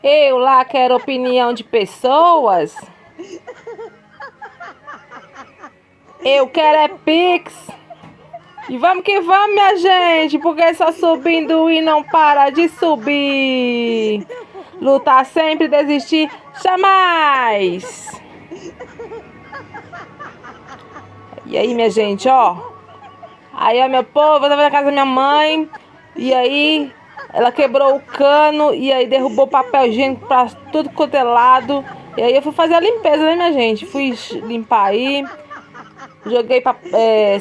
Eu lá quero opinião de pessoas. Eu quero é Pix. E vamos que vamos, minha gente, porque só subindo e não para de subir. Lutar sempre, desistir, jamais. E aí, minha gente, ó. Aí, ó, meu povo, eu tava na casa da minha mãe. E aí, ela quebrou o cano. E aí, derrubou papel higiênico pra tudo quanto é lado. E aí, eu fui fazer a limpeza, né, minha gente? Fui limpar aí. Joguei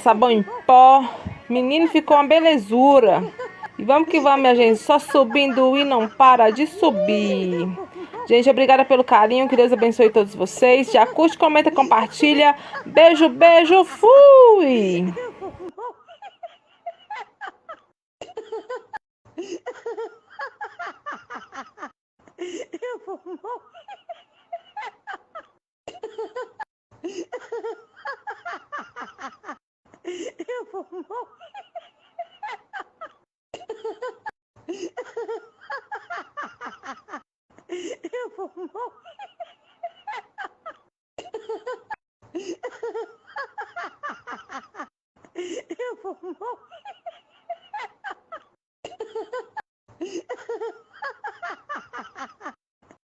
sabão em pó. Menino, ficou uma belezura. E vamos que vamos, minha gente. Só subindo e não para de subir. Gente, obrigada pelo carinho. Que Deus abençoe todos vocês. Já curte, comenta, compartilha. Beijo, beijo. Fui!